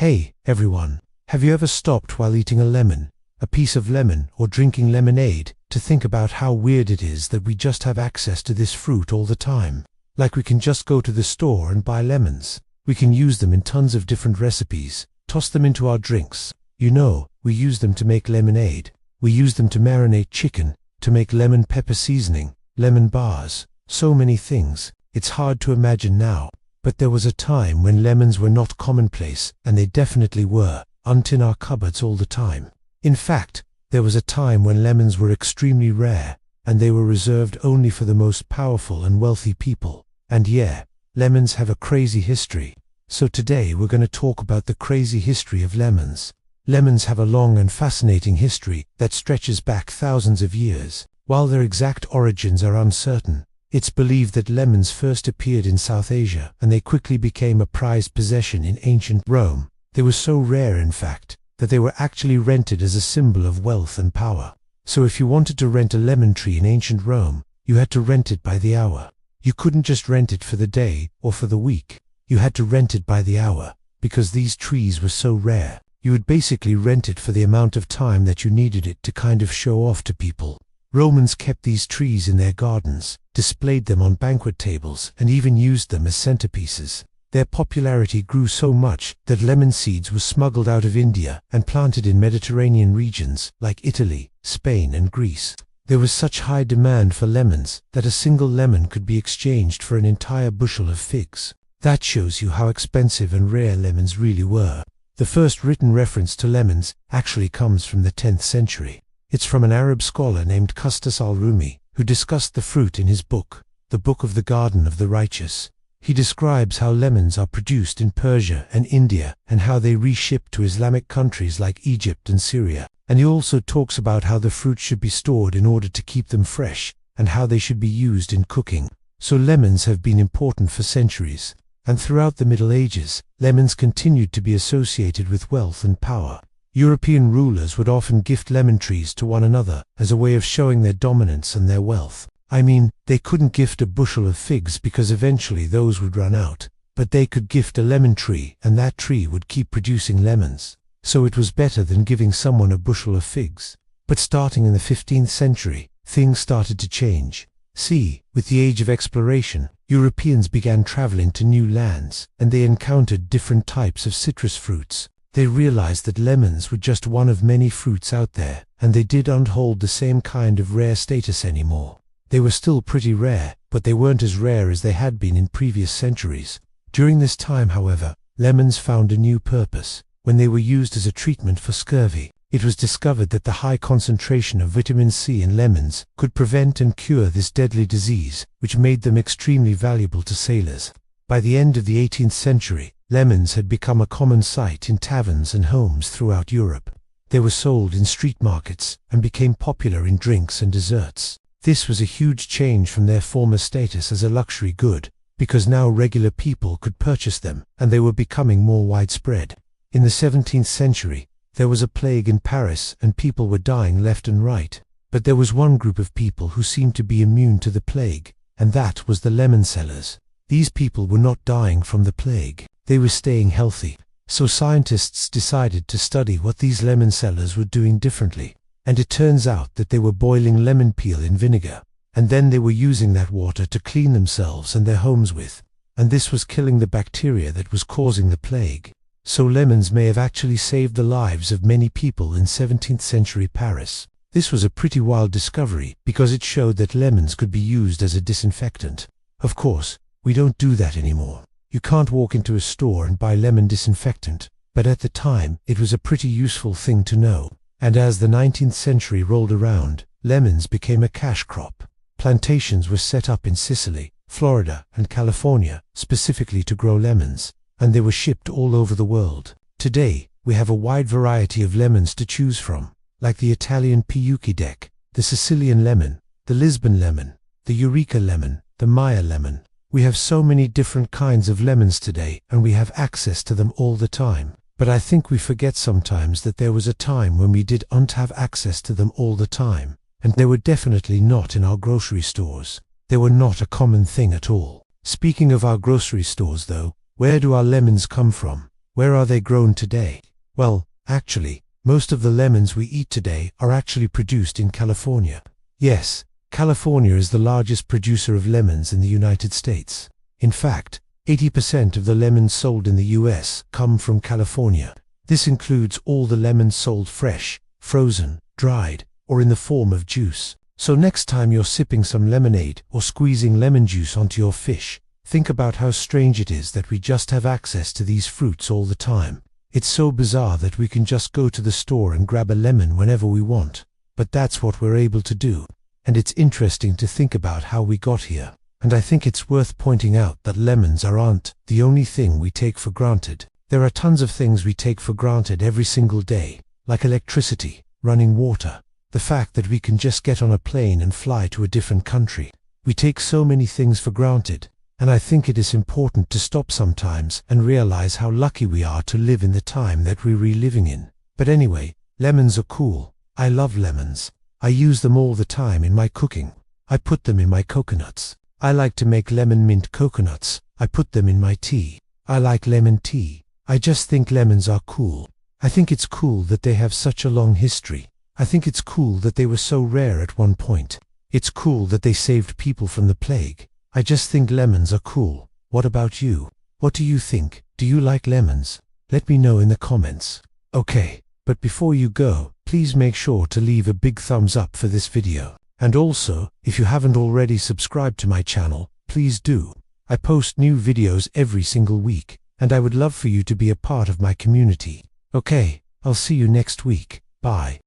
Hey, everyone. Have you ever stopped while eating a lemon, a piece of lemon, or drinking lemonade, to think about how weird it is that we just have access to this fruit all the time? Like we can just go to the store and buy lemons. We can use them in tons of different recipes, toss them into our drinks. You know, we use them to make lemonade. We use them to marinate chicken, to make lemon pepper seasoning, lemon bars, so many things. It's hard to imagine now. But there was a time when lemons were not commonplace, and they definitely were, in our cupboards all the time. In fact, there was a time when lemons were extremely rare, and they were reserved only for the most powerful and wealthy people. And yeah, lemons have a crazy history. So today we're going to talk about the crazy history of lemons. Lemons have a long and fascinating history that stretches back thousands of years. While their exact origins are uncertain, it's believed that lemons first appeared in South Asia, and they quickly became a prized possession in ancient Rome. They were so rare, in fact, that they were actually rented as a symbol of wealth and power. So if you wanted to rent a lemon tree in ancient Rome, you had to rent it by the hour. You couldn't just rent it for the day or for the week. You had to rent it by the hour, because these trees were so rare. You would basically rent it for the amount of time that you needed it to kind of show off to people. Romans kept these trees in their gardens, displayed them on banquet tables, and even used them as centerpieces. Their popularity grew so much that lemon seeds were smuggled out of India and planted in Mediterranean regions like Italy, Spain, and Greece. There was such high demand for lemons that a single lemon could be exchanged for an entire bushel of figs. That shows you how expensive and rare lemons really were. The first written reference to lemons actually comes from the 10th century. It's from an Arab scholar named Qustas al-Rumi, who discussed the fruit in his book, The Book of the Garden of the Righteous. He describes how lemons are produced in Persia and India and how they reship to Islamic countries like Egypt and Syria. And he also talks about how the fruit should be stored in order to keep them fresh and how they should be used in cooking. So lemons have been important for centuries. And throughout the Middle Ages, lemons continued to be associated with wealth and power. European rulers would often gift lemon trees to one another as a way of showing their dominance and their wealth. I mean, they couldn't gift a bushel of figs because eventually those would run out, but they could gift a lemon tree and that tree would keep producing lemons. So it was better than giving someone a bushel of figs. But starting in the 15th century, things started to change. See, with the age of exploration, Europeans began traveling to new lands, and they encountered different types of citrus fruits. They realized that lemons were just one of many fruits out there, and they didn't hold the same kind of rare status anymore. They were still pretty rare, but they weren't as rare as they had been in previous centuries. During this time, however, lemons found a new purpose. When they were used as a treatment for scurvy, it was discovered that the high concentration of vitamin C in lemons could prevent and cure this deadly disease, which made them extremely valuable to sailors. By the end of the 18th century, lemons had become a common sight in taverns and homes throughout Europe. They were sold in street markets and became popular in drinks and desserts. This was a huge change from their former status as a luxury good, because now regular people could purchase them, and they were becoming more widespread. In the 17th century, there was a plague in Paris and people were dying left and right. But there was one group of people who seemed to be immune to the plague, and that was the lemon sellers. These people were not dying from the plague. They were staying healthy. So scientists decided to study what these lemon sellers were doing differently. And it turns out that they were boiling lemon peel in vinegar. And then they were using that water to clean themselves and their homes with. And this was killing the bacteria that was causing the plague. So lemons may have actually saved the lives of many people in 17th century Paris. This was a pretty wild discovery because it showed that lemons could be used as a disinfectant. Of course, we don't do that anymore. You can't walk into a store and buy lemon disinfectant, but at the time, it was a pretty useful thing to know. And as the 19th century rolled around, lemons became a cash crop. Plantations were set up in Sicily, Florida, and California, specifically to grow lemons, and they were shipped all over the world. Today, we have a wide variety of lemons to choose from, like the Italian Piuchi, the Sicilian lemon, the Lisbon lemon, the Eureka lemon, the Maya lemon. We have so many different kinds of lemons today, and we have access to them all the time. But I think we forget sometimes that there was a time when we didn't have access to them all the time, and they were definitely not in our grocery stores. They were not a common thing at all. Speaking of our grocery stores though, where do our lemons come from? Where are they grown today? Well, actually, most of the lemons we eat today are actually produced in California. Yes, California is the largest producer of lemons in the United States. In fact, 80% of the lemons sold in the US come from California. This includes all the lemons sold fresh, frozen, dried, or in the form of juice. So next time you're sipping some lemonade or squeezing lemon juice onto your fish, think about how strange it is that we just have access to these fruits all the time. It's so bizarre that we can just go to the store and grab a lemon whenever we want. But that's what we're able to do. And it's interesting to think about how we got here. And I think it's worth pointing out that lemons aren't the only thing we take for granted. There are tons of things we take for granted every single day, like electricity, running water, the fact that we can just get on a plane and fly to a different country. We take so many things for granted, and I think it is important to stop sometimes and realize how lucky we are to live in the time that we're reliving in. But anyway, lemons are cool. I love lemons. I use them all the time in my cooking. I put them in my coconuts. I like to make lemon mint coconuts. I put them in my tea. I like lemon tea. I just think lemons are cool. I think it's cool that they have such a long history. I think it's cool that they were so rare at one point. It's cool that they saved people from the plague. I just think lemons are cool. What about you? What do you think? Do you like lemons? Let me know in the comments. Okay, but before you go, please make sure to leave a big thumbs up for this video. And also, if you haven't already subscribed to my channel, please do. I post new videos every single week, and I would love for you to be a part of my community. Okay, I'll see you next week. Bye.